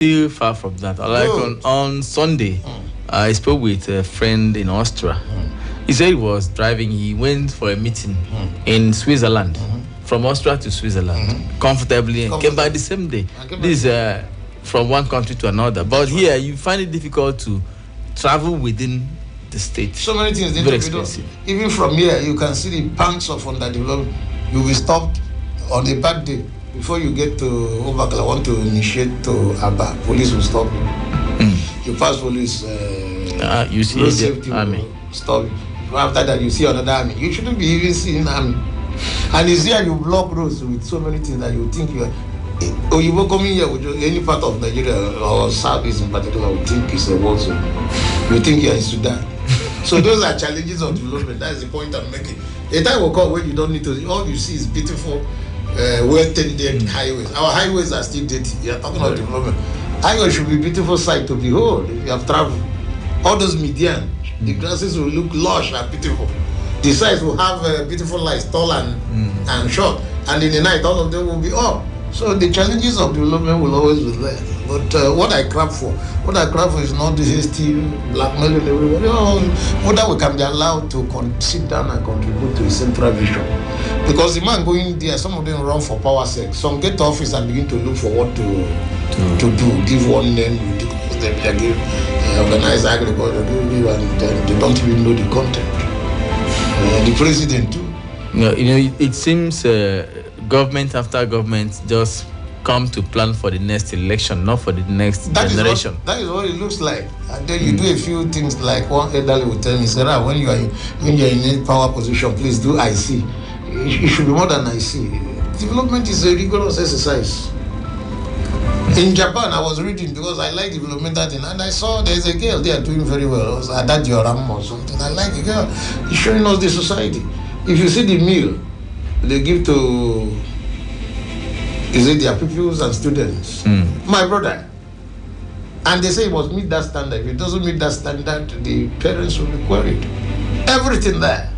Still far from that. Like on Sunday, I spoke with a friend in Austria. He said he was driving. He went for a meeting in Switzerland, from Austria to Switzerland, comfortably, and came back the same day. This is from one country to another. But here, you find it difficult to travel within the state. So many things. Very expensive. Even from here, you can see the banks of underdeveloped. You will stop on a bad day. Before you get to Obakala, want to initiate to Aba, police will stop you. You pass police, you see the army. Stop you. After that, you see another army. You shouldn't be even seeing army. And it's here you block roads with so many things that you think you are. Or you will come in here with any part of Nigeria or Southeast in particular, you think it's a war zone. You think you are in Sudan. So those are challenges of development. That's the point I'm making. A time will come when you don't need to. All you see is beautiful. Well-tended highways. Our highways are still dirty. You are talking about development. Highways should be a beautiful sight to behold if you have traveled. All those median, the grasses will look lush and beautiful. The sides will have beautiful lights, tall and short. And in the night, all of them will be up. So the challenges of development will always be there. But what I crap for is not the hasty blackmailing everybody. Whether we can be allowed to sit down and contribute to a central vision. Because the man going there, some of them run for power sake. Some get to office and begin to look for what to do. Give one name, because they give organize agriculture, and they don't even know the content. The president too. No, it seems government after government just come to plan for the next election, not for the next generation. That is what it looks like. And then you do a few things like one elderly will tell me, Sarah, when you are in a power position, please do IC. It should be more than IC. Development is a rigorous exercise. In Japan, I was reading because I like developmental thing, and I saw there's a girl there doing very well. It was Adadioram or something. I like the girl. It's showing us the society. If you see the meal they give to, is it their pupils and students? My brother. And they say it must meet that standard. If it doesn't meet that standard, the parents will be queried. Everything there.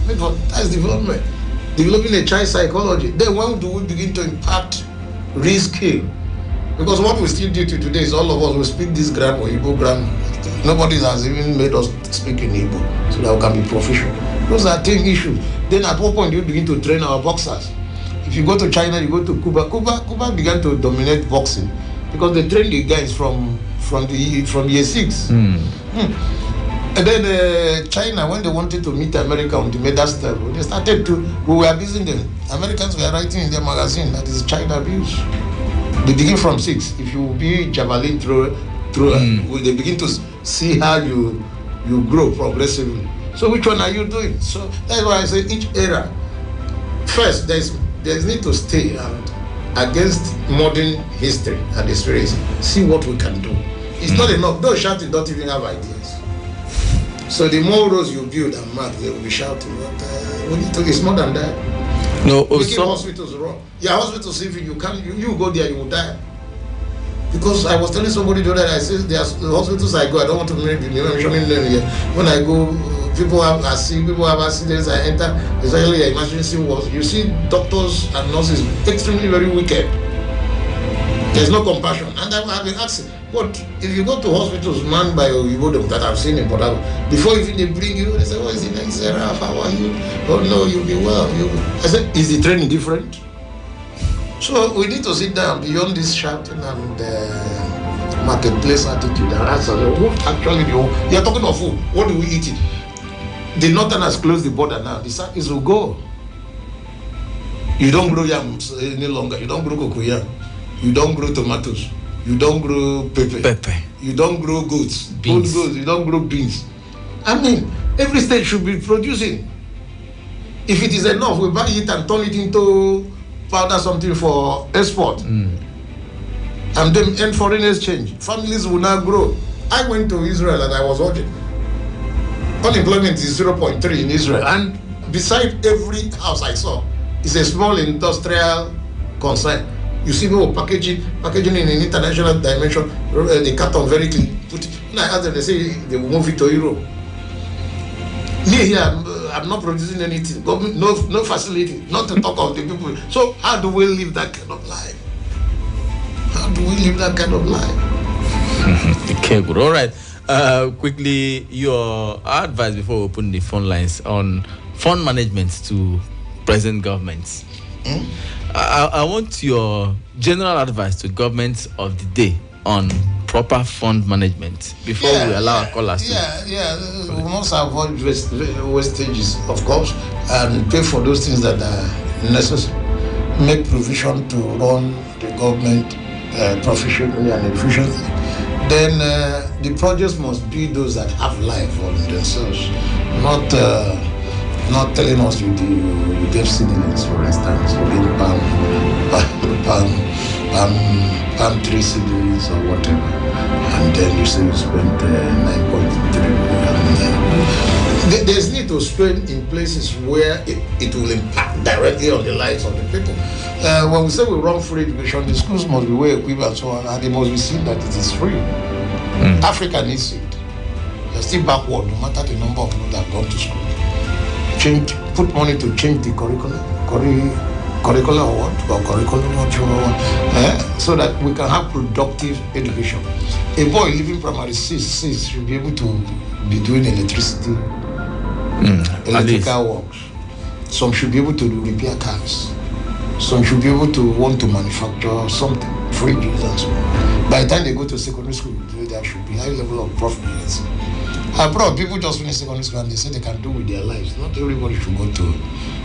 That's development. Developing a child psychology. Then when do we begin to impact reskill? Because what we still do today is all of us will speak this grammar or Igbo grammar. Nobody has even made us speak in Igbo so that we can be professional. Those are 10 issues. Then at what point do you begin to train our boxers? If you go to China, you go to Cuba. Cuba began to dominate boxing because they trained the guys from year 6. And then China, when they wanted to meet America on the medal level, they started to, we were abusing them. Americans were writing in their magazine that is China abuse. They begin from 6. If you be javelin thrower, they begin to see how you grow progressively. So which one are you doing? So that's why I say each era. First, there's need to stay against modern history and experience. See what we can do. It's not enough. Those shouting don't even have ideas. So the more roads you build and mark, they will be shouting. But we need to. It's more than that. No, making hospitals wrong. Yeah, hospitals. If you go there, you will die. Because I was telling somebody the other day, I said the hospitals I go, I don't want to mention them here. When I go, people have accidents. I enter, especially emergency wards. You see doctors and nurses extremely very wicked. There's no compassion, and I've been asking. But if you go to hospitals manned by Oyibodom that I've seen in Port Harcourt, before even they bring you, they say, "Oh, is it nice, Ralph? How are you? Oh no, you'll be well." I said, "Is the training different?" So we need to sit down beyond this shouting and marketplace attitude and answer what actually you're talking of food. What do we eat it? The northern has closed the border now. The south is will go. You don't grow yams any longer. You don't grow cocoyam. You don't grow tomatoes. You don't grow pepper. You don't grow goats. Beans. You don't grow beans. I mean, every state should be producing. If it is enough, we buy it and turn it into powder something for export. And then end foreign exchange. Families will now grow. I went to Israel and I was watching. Unemployment is 0.3 in Israel. And beside every house I saw is a small industrial concern. You see people packaging in an international dimension, they cut on very clean. When I ask them, they say they will move it to Europe. Me here, I'm not producing anything. Government, no facility, not to talk of the people. So how do we live that kind of life? How do we live that kind of life? Okay, good. All right. Quickly, your advice before we open the phone lines on fund management to present governments. I want your general advice to governments of the day on proper fund management before we allow our callers to. We must avoid wastages, of course, and pay for those things that are necessary. Make provision to run the government professionally and efficiently. Then the projects must be those that have life on themselves, not telling us you gave seedlings, for instance, you gave palm tree seedlings or whatever, and then you say you spent 9.3 million. There's need to spend in places where it will impact directly on the lives of the people. When we say we run free education, the schools must be well equipped and so on, and they must be seen that it is free. Africa needs it. They're still backward, no matter the number of people that have gone to school. Put money to change the curriculum or what? Or curriculum, what you want, so that we can have productive education. A boy living primary 6 should be able to be doing electricity, electrical works. Some should be able to repair cars. Some should be able to want to manufacture something, fridges and so on. By the time they go to secondary school, there should be high level of profit. Abroad, people just finish secondary school and they say they can do with their lives. Not everybody should go to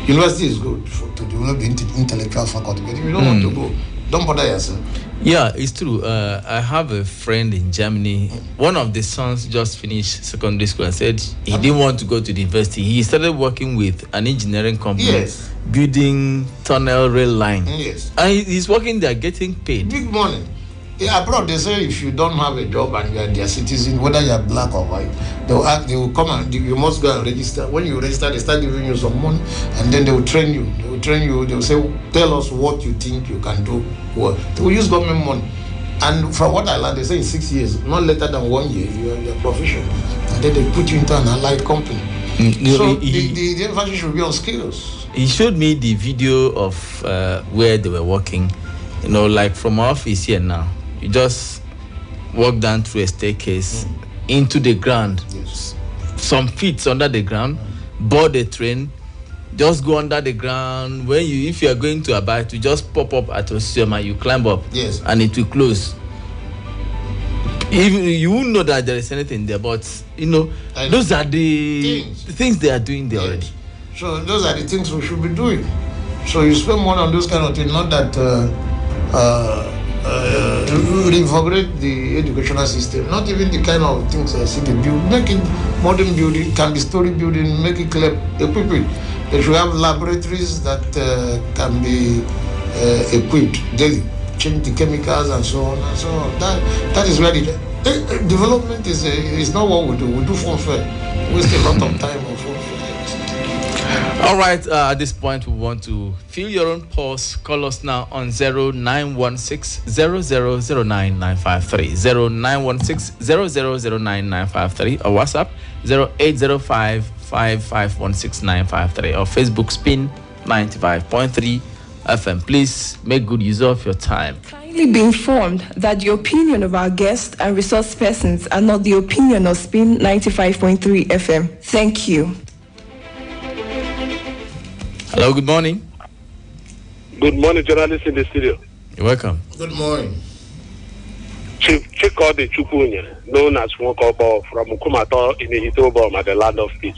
university. Is good to develop the intellectual faculty, but if you don't want to go, don't bother yourself. Yeah, it's true. I have a friend in Germany. One of the sons just finished secondary school and said he didn't want to go to the university. He started working with an engineering company, building tunnel rail line. And he's working there, getting paid. Big money. Abroad, they say if you don't have a job and you are their citizen, whether you are black or white, they will come and you must go and register. When you register, they start giving you some money, and then they will train you. They will say, tell us what you think you can do. Well, they will use government money. And from what I learned, they say in 6 years, not later than 1 year, you are professional. And then they put you into an allied company. So the emphasis should be on skills. He showed me the video of where they were working, like from our office here now. You just walk down through a staircase into the ground, some feet under the ground, board a train, just go under the ground. If you are going to Abia, you just pop up at Osiyoma, you climb up, and it will close. Even you won't know that there is anything there, but those are the things they are doing there already. So those are the things we should be doing. So you spend money on those kind of things, not that. Reinvigorate the educational system, not even the kind of things I see they build. Make it modern building, can be story building, make it clear, equip it. They should have laboratories that can be equipped daily, change the chemicals and so on and so on. That is where the development is not what we do. We do fun fair, waste a lot of time on fun fair. All right, at this point, we want to fill your own pulse. Call us now on 0916 0009953, 0916 0009953, or WhatsApp 0805 5516953, or Facebook Spin 95.3 FM. Please make good use of your time. Kindly be informed that the opinion of our guests and resource persons are not the opinion of Spin 95.3 FM. Thank you. Hello, good morning. Good morning, journalists in the studio. You're welcome. Good morning. Chief Chukwuemeka, known as Mwokobo from Ukumato in the Hitobom at the land of peace.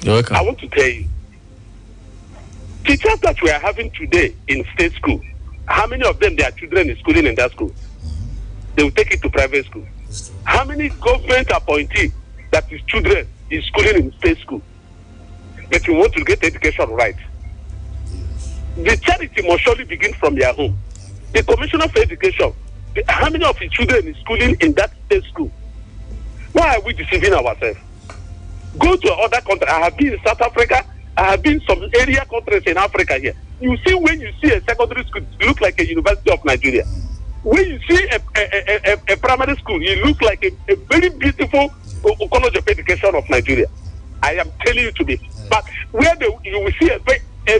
You're welcome. I want to tell you, teachers that we are having today in state school, how many of them, their children is schooling in that school? They will take it to private school. How many government appointee that his children is schooling in state school? But you want to get education right. The charity must surely begin from your home. The Commissioner for Education, how many of his children is schooling in that state school? Why are we deceiving ourselves? Go to other countries. I have been in South Africa. I have been in some area countries in Africa here. You see, when you see a secondary school, it looks like a University of Nigeria. When you see a primary school, it looks like a very beautiful College of Education of Nigeria. I am telling you today. But where you will see a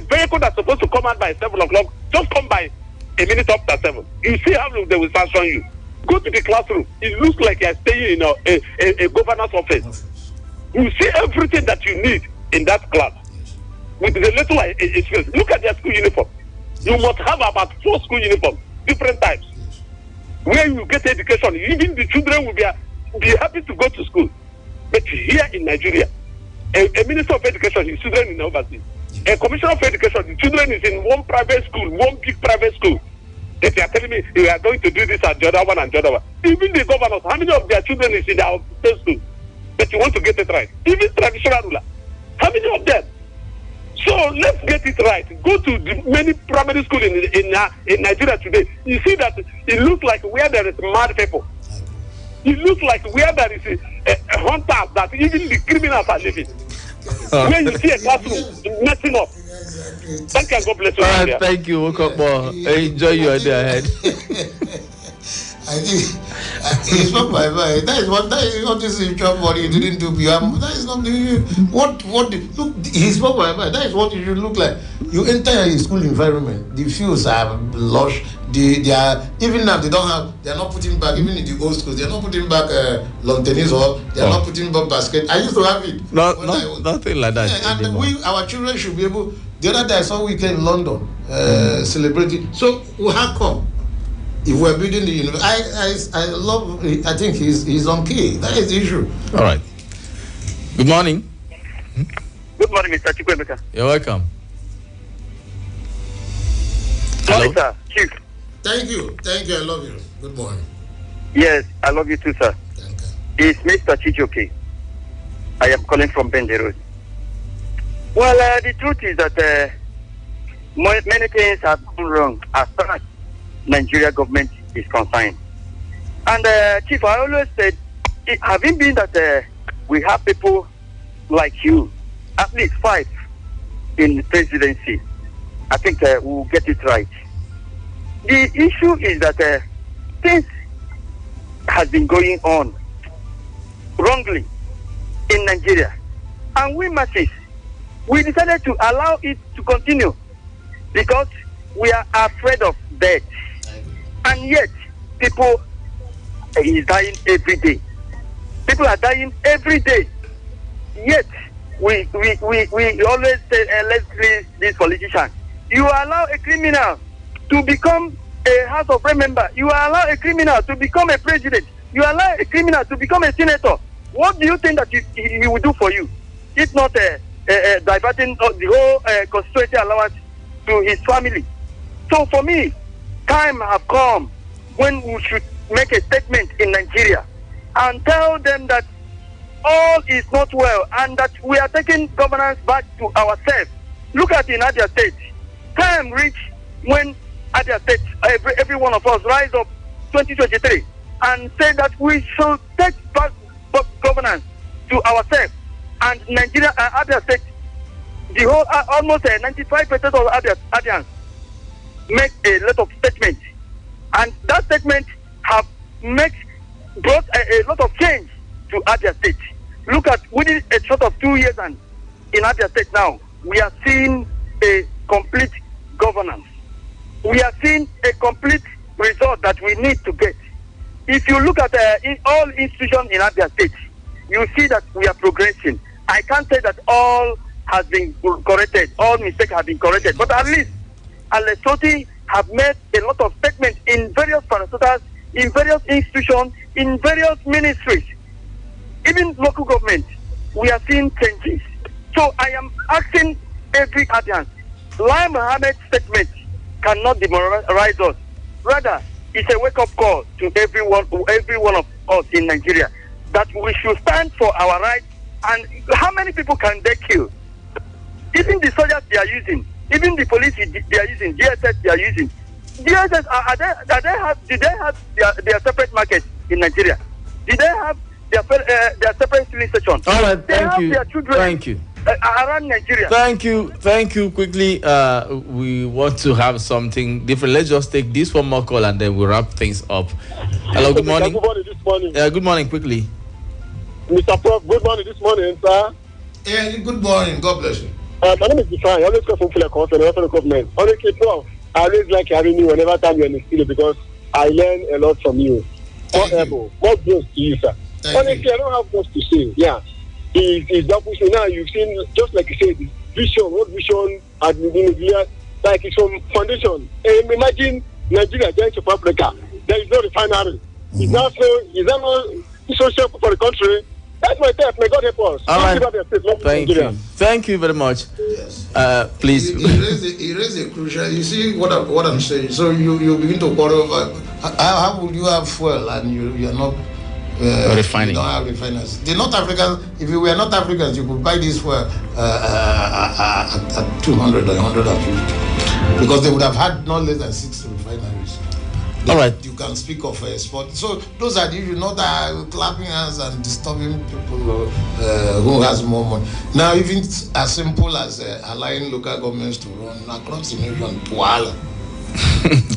vehicle that's supposed to come out by 7 o'clock, just come by a minute after 7. You see how they will sanction you. Go to the classroom. It looks like you're staying in a governor's office. You see everything that you need in that class. With the little experience. Look at their school uniform. You must have about 4 school uniforms, different types. Where you get education, even the children will be happy to go to school. But here in Nigeria, a minister of education, his children in overseas. A commissioner of education, the children is in one private school, one big private school. That they are telling me we are going to do this and the other one and the other one. Even the governors, how many of their children is in our state school? But you want to get it right. Even traditional ruler, how many of them? So let's get it right. Go to the many primary schools in Nigeria today. You see that it looks like where there is mad people. It looks like where there is a hunters that even the criminals are living. When you see a classroom messing up. Thank you and God bless you. All right, thank you. Woke up more. Enjoy your day ahead. I think he spoke my mind. That is what this is job money you didn't do. That is not what look. He spoke my mind. That is what it should look like. You enter a school environment. The fields are lush. They are even now they are not putting back, even in the old schools, they are not putting back lawn tennis or they are not putting back basket. I used to have it. Nothing like that. Yeah, and our children should be able. The other day I saw weekend in London celebrating. So how come? If we're building the university, I think he's on key. That is the issue. All right. Good morning. Good morning, Mr. Chukwuemeka. You're welcome. Hello, sir. Chief. Thank you. I love you. Good morning. Yes, I love you too, sir. Thank you. It's Mr. Chijoke. I am calling from Benji Road. Well, the truth is that many things have gone wrong as far as Nigeria government is concerned. And Chief, I always said, having been that we have people like you, at least 5 in the presidency, I think we'll get it right. The issue is that things has been going on wrongly in Nigeria, and we masses, we decided to allow it to continue because we are afraid of death. And yet, people is dying every day. People are dying every day. Yet, we always say, let's please this politician. You allow a criminal to become a House of Rep member. You allow a criminal to become a president. You allow a criminal to become a senator. What do you think that he will do for you? If not diverting the whole constituency allowance to his family. So for me, time have come when we should make a statement in Nigeria and tell them that all is not well and that we are taking governance back to ourselves. Look at in Abia State. Time reached when Abia State, every one of us rise up 2023 and say that we should take back governance to ourselves. And Nigeria and Abia State, the whole almost 95% of Abians make a lot of statements, and that statement have brought a lot of change to Abia State. Look at within a short of 2 years, and in Abia State now we are seeing a complete governance. We are seeing a complete result that we need to get. If you look at in all institutions in Abia State, you see that we are progressing. I can't say that all has been corrected, all mistakes have been corrected, but at least Alesoti have made a lot of statements in various parastatals, in various institutions, in various ministries, even local government. We are seeing changes. So I am asking every audience, Lai Mohammed's statement cannot demoralize us. Rather, it's a wake-up call to every one of us in Nigeria that we should stand for our rights. And how many people can they kill? Even the soldiers they are using, even the police they are using, DSS they are using. DSS did they have their separate market in Nigeria? Did they have their separate filling station? All right, thank you. Their children thank you. Around Nigeria. Thank you. Quickly, we want to have something different. Let's just take this one more call and then we'll wrap things up. Hello, good morning. Good morning this morning. Good morning, quickly. Mr. Prof, good morning this morning, sir. Yeah, good morning. God bless you. My name is Define. I always come from Philip Council, the government. Honestly, Prof, I always like having you whenever time you're in the studio because I learned a lot from you. More able, more close to you, sir. Honestly, I don't have much to say. Yeah, he's double. So now you've seen, just like you said, vision. What vision had been like it's from foundation. Imagine Nigeria going to Africa. There is no refinery. It's not social for the country. That's my death. May God help us. All right. Thank you. Thank you very much. Yes. Please. He raised a crucial. You see what I'm saying. So you begin to quarrel over how would you have fuel and you're not refining. You don't have refiners. The North Africans, if you were not Africans, you could buy this fuel at 200 or 150 because they would have had not less than 6 refineries. All right. You can speak of sport. So those are the issues, not clapping hands and disturbing people who has more money. Now, even as simple as allowing local governments to run across the nation,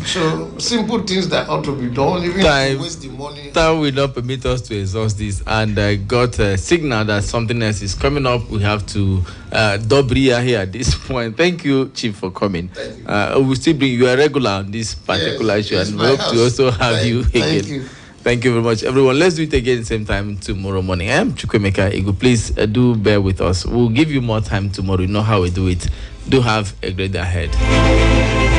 so simple things that ought to be done, even if you waste the money. Time will not permit us to exhaust this, and I got a signal that something else is coming up. We have to Dobria here at this point. Thank you, Chief, for coming. Thank you. We'll still bring you a regular on this particular issue, and we hope to also have you again. Thank you very much, everyone. Let's do it again same time tomorrow morning. I'm Chukwuemeka Igu. Please do bear with us. We'll give you more time tomorrow. You know how we do it. Do have a great day ahead.